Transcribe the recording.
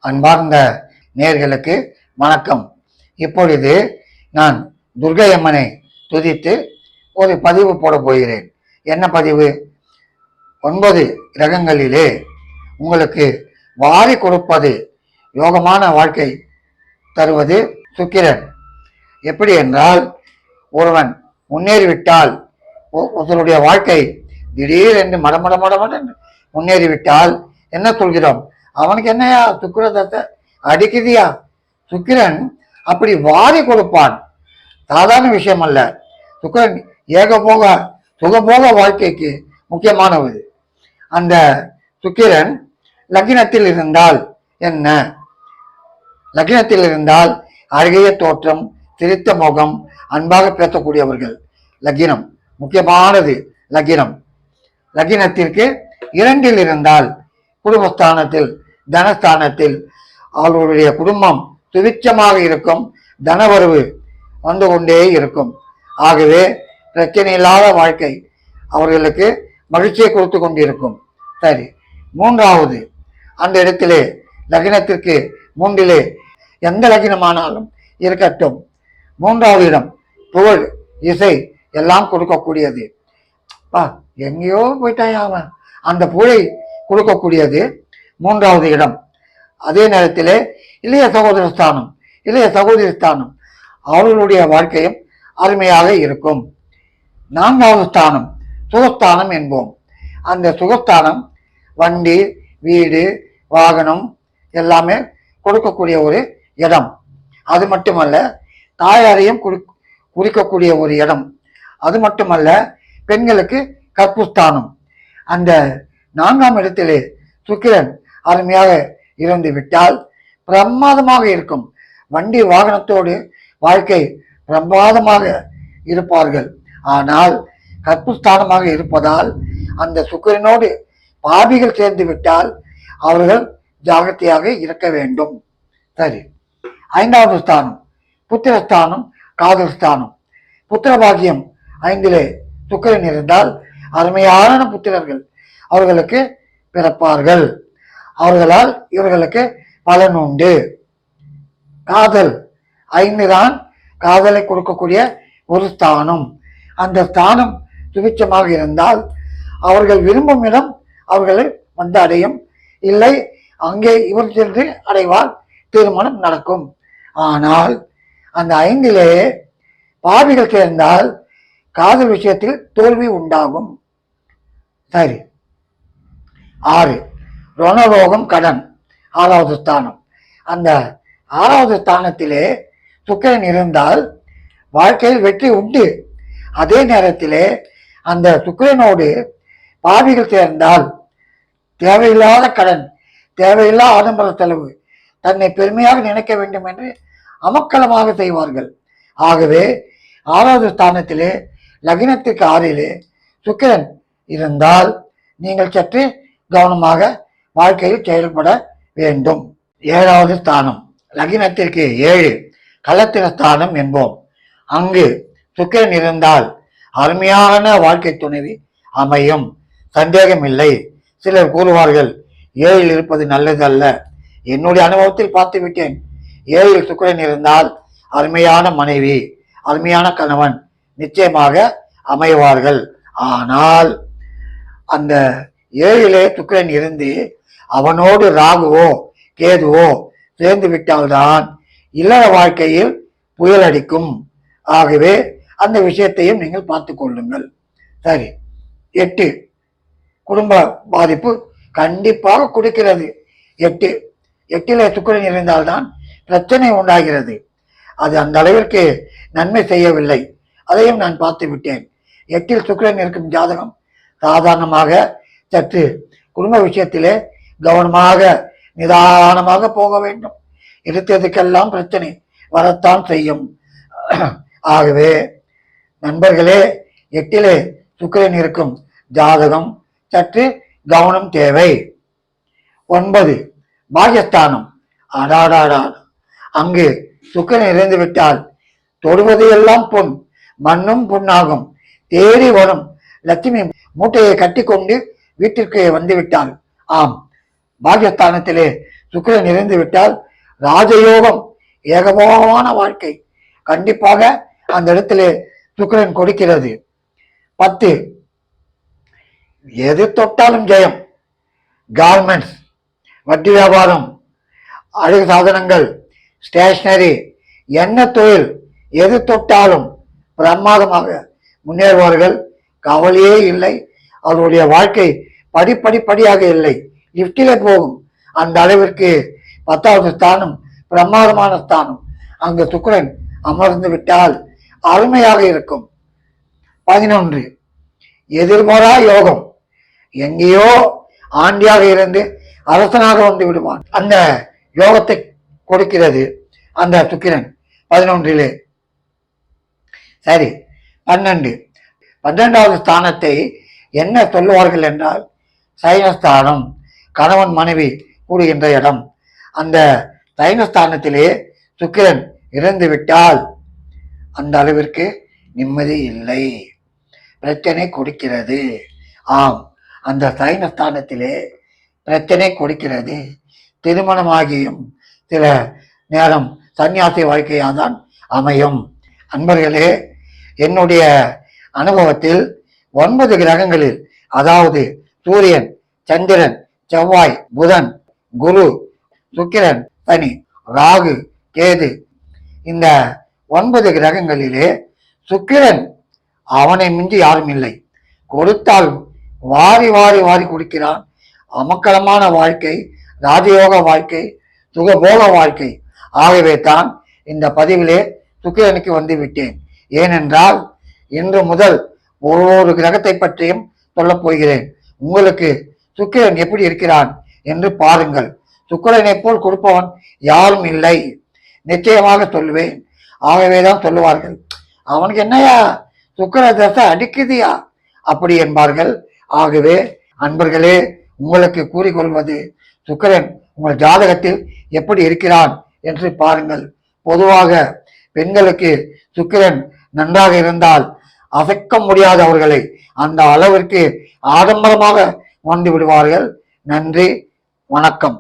அன்பார்ந்த நேயர்களுக்கு வணக்கம். இப்பொழுது நான் துர்க்கை அம்மனை துதித்து ஒரு பதிவு போட போகிறேன். என்ன பதிவு? 9 கிரகங்களிலே உங்களுக்கு வாரி கொடுப்பது, யோகமான வாழ்க்கை தருவது சுக்கிரன். எப்படி என்றால், ஒருவன் முன்னேறிவிட்டால், ஒருத்தருடைய வாழ்க்கை திடீரென்று மடமடமடமடன் முன்னேறிவிட்டால் என்ன சொல்கிறோம்? அவனுக்கு என்னையா சுக்கிரதத்தை அடிக்குதியா? சுக்கிரன் அப்படி வாரி கொடுப்பான். சாதாரண விஷயம் அல்ல. சுக்கிரன் ஏகபோக சுகபோக வாழ்க்கைக்கு முக்கியமானது. அந்த சுக்கிரன் லக்னத்தில் இருந்தால் என்ன? லக்னத்தில் இருந்தால் அழகிய தோற்றம், சிரித்த முகம், அன்பாக பேசக்கூடியவர்கள். லக்னம் முக்கியமானது. லக்னத்திற்கு 2 இருந்தால் குடும்பஸ்தானத்தில், தனஸ்தானத்தில் அவர்களுடைய குடும்பம் சுவிச்சமாக இருக்கும். தனவரவு வந்து கொண்டே இருக்கும். ஆகவே பிரச்சனை இல்லாத வாழ்க்கை அவர்களுக்கு மகிழ்ச்சியை கொடுத்து கொண்டிருக்கும். சரி, 3வது அந்த இடத்திலே லக்னத்திற்கு 3 எந்த லக்னமானாலும் இருக்கட்டும், 3வது இடம் புகழ், இசை எல்லாம் கொடுக்கக்கூடியது. எங்கேயோ போயிட்டாயா அவன், அந்த புகழை கொடுக்கக்கூடியது 3வது இடம். அதே நேரத்திலே இளைய சகோதர ஸ்தானம், இளைய சகோதரி ஸ்தானம் அவர்களுடைய வாழ்க்கையும் அருமையாக இருக்கும். 4வது ஸ்தானம் சுகஸ்தானம் என்போம். அந்த சுகஸ்தானம் வண்டி, வீடு, வாகனம் எல்லாமே கொடுக்கக்கூடிய ஒரு இடம். அது மட்டுமல்ல, தாயாரையும் குறிக்கக்கூடிய ஒரு இடம். அது மட்டுமல்ல, பெண்களுக்கு கற்புஸ்தானம். அந்த 4ஆம் இடத்திலே சுக்கிரன் அருமையாக இருந்து விட்டால் பிரமாதமாக இருக்கும். வண்டி வாகனத்தோடு வாழ்க்கை பிரமாதமாக இருப்பார்கள். ஆனால் கற்புஸ்தானமாக இருப்பதால் அந்த சுக்கிரனோடு பாபிகள் சேர்ந்து விட்டால் அவர்கள் ஜாகிரதையாக இருக்க வேண்டும். சரி, 5வது ஸ்தானம் புத்திரஸ்தானம், காதல் ஸ்தானம். புத்திரபாகியம் 5லே சுக்கிரன் இருந்தால் அருமையான புத்திரர்கள் அவர்களுக்கு பிறப்பார்கள். அவர்களால் இவர்களுக்கு பலன் உண்டு. காதல் 5 தான் காதலை கொடுக்கக்கூடிய ஒரு ஸ்தானம். அந்த ஸ்தானம் சுபிட்சமாக இருந்தால் அவர்கள் விரும்பும் இடம் அவர்களை வந்து அடையும். இல்லை, அங்கே இவர் சென்று அடைவார், திருமணம் நடக்கும். ஆனால் அந்த 5லே பாவிகள் சேர்ந்தால் காதல் விஷயத்தில் தோல்வி உண்டாகும். சரி, 6 ரணரோகம், கடன் 6வது ஸ்தானம். அந்த 6வது ஸ்தானத்திலே சுக்கிரன் இருந்தால் வாழ்க்கையில் வெற்றி உண்டு. அதே நேரத்திலே அந்த சுக்கிரனோடு பாவிகள் சேர்ந்தால் தேவையில்லாத கடன், தேவையில்லாத ஆடம்பர செலவு, தன்னை பெருமையாக நினைக்க வேண்டும் என்று அமக்களமாக செய்வார்கள். ஆகவே 6வது ஸ்தானத்திலே லக்னத்திற்கு 6லே சுக்கிரன் இருந்தால் நீங்கள் சற்று கவனமாக வாழ்க்கையில் செயல்பட வேண்டும். 7வது ஸ்தானம் லக்னத்திற்கு 7 களத்திர ஸ்தானம் என்போம். அங்கு சுக்கிரன் இருந்தால் அருமையான வாழ்க்கை துணைவி அமையும், சந்தேகம் இல்லை. சிலர் கூறுவார்கள் 7 இருப்பது நல்லது அல்ல. என்னுடைய அனுபவத்தில் பார்த்து விட்டேன். 7 சுக்கிரன் இருந்தால் அருமையான மனைவி, அருமையான கணவன் நிச்சயமாக அமைவார்கள். ஆனால் அந்த 7லே சுக்கிரன் இருந்து அவனோடு ராகுவோ கேதுவோ சேர்ந்து விட்டால்தான் இல்லற வாழ்க்கையில் புயல் அடிக்கும். ஆகவே அந்த விஷயத்தையும் நீங்கள் பார்த்து கொள்ளுங்கள். சரி, 8 குடும்ப பாதிப்பு கண்டிப்பாக கொடுக்கிறது. 8லே சுக்கிரன் இருந்தால்தான் பிரச்சனை உண்டாகிறது. அது அந்த அளவிற்கு நன்மை செய்யவில்லை. அதையும் நான் பார்த்து விட்டேன். 8ல் சுக்கிரன் இருக்கும் ஜாதகம் சாதாரணமாக சற்று குடும்ப விஷயத்திலே கவனமாக நிதானமாக போக வேண்டும். எடுத்ததுக்கெல்லாம் பிரச்சனை வரத்தான் செய்யும். ஆகவே நண்பர்களே, 8லே சுக்கிரன் இருக்கும் ஜாதகம் சற்று கவனம் தேவை. 9 பாகியஸ்தானம். அடாடாடா, அங்கு சுக்கிரன் இருந்து விட்டால் தொடுவது எல்லாம் பொன், மண்ணும் பொன்னாகும், தேடி வரும் லட்சுமி மூட்டையை கட்டி கொண்டு வீட்டிற்கு வந்துவிட்டால். ஆம், பாகியஸ்தானத்திலே சுக்கிரன் இருந்து விட்டால் ராஜயோகம், ஏகபோகமான வாழ்க்கை கண்டிப்பாக அந்த இடத்துல சுக்கிரன் கொடுக்கிறது. 10, எது தொட்டாலும் ஜெயம். கார்மெண்ட்ஸ், வட்டி வியாபாரம், அழகு சாதனங்கள், ஸ்டேஷனரி, என்ன தொழில் எது தொட்டாலும் பிரமாதமாக முன்னேறுவார்கள். கவலையே இல்லை. அவருடைய வாழ்க்கை படிப்படியாக இல்லை, லிப்டிலே போகும். அந்த அளவிற்கு 10வது ஸ்தானம் பிரமாதமான ஸ்தானம். அங்கு சுக்கிரன் அமர்ந்து விட்டால் அருமையாக இருக்கும். 11, எதிர்பாரா யோகம். எங்கேயோ ஆண்டியாக இருந்து அரசனாக வந்து விடுவான். அந்த யோகத்தை கொடுக்கிறது அந்த சுக்கிரன் 11. சரி, 12வது ஸ்தானத்தை என்ன சொல்லுவார்கள் என்றால் சைனஸ்தானம், கணவன் மனைவி கூடுகின்ற இடம். அந்த சைனஸ்தானத்திலே சுக்கிரன் இறந்து விட்டால் அந்த அளவிற்கு நிம்மதி இல்லை, பிரச்சனை கொடுக்கிறது. ஆம், அந்த சைனஸ்தானத்திலே பிரச்சனை கொடுக்கிறது. திருமணமாகியும் சில நேரம் சன்னியாசி வாழ்க்கையாதான் அமையும். அன்பர்களே, என்னுடைய அனுபவத்தில் 9 கிரகங்களில், அதாவது சூரியன், சந்திரன், செவ்வாய், புதன், குரு, சுக்கிரன், சனி, ராகு, கேது, இந்த 9 கிரகங்களிலே சுக்கிரன் அவனை மிஞ்சி யாரும் இல்லை. கொடுத்தால் வாரி வாரி வாரி கொடுக்கிறான். அமக்கலமான வாழ்க்கை, ராஜயோக வாழ்க்கை, சுகபோக வாழ்க்கை. ஆகவே தான் இந்த பதிவிலே சுக்கிரனுக்கு வந்து விட்டேன். ஏனென்றால் இன்று முதல் ஒவ்வொரு கிரகத்தை பற்றியும் சொல்லப் போகிறேன். உங்களுக்கு சுக்கிரன் எப்படி இருக்கிறான் என்று பாருங்கள். சுக்கிரனை போல் கொடுப்பவன் யாரும் இல்லை, நிச்சயமாக சொல்லுவேன். ஆகவேதான் சொல்லுவார்கள், அவனுக்கு என்னையா சுக்கிர தசை அடிக்குதியா அப்படி என்பார்கள். ஆகவே அன்பர்களே, உங்களுக்கு கூறிக்கொள்வது, சுக்கிரன் உங்கள் ஜாதகத்தில் எப்படி இருக்கிறான் என்று பாருங்கள். பொதுவாக பெண்களுக்கு சுக்கிரன் நன்றாக இருந்தால் அசைக்க முடியாத அவர்களை அந்த அளவிற்கு ஆடம்பரமாக வந்து விடுவார்கள். நன்றி, வணக்கம்.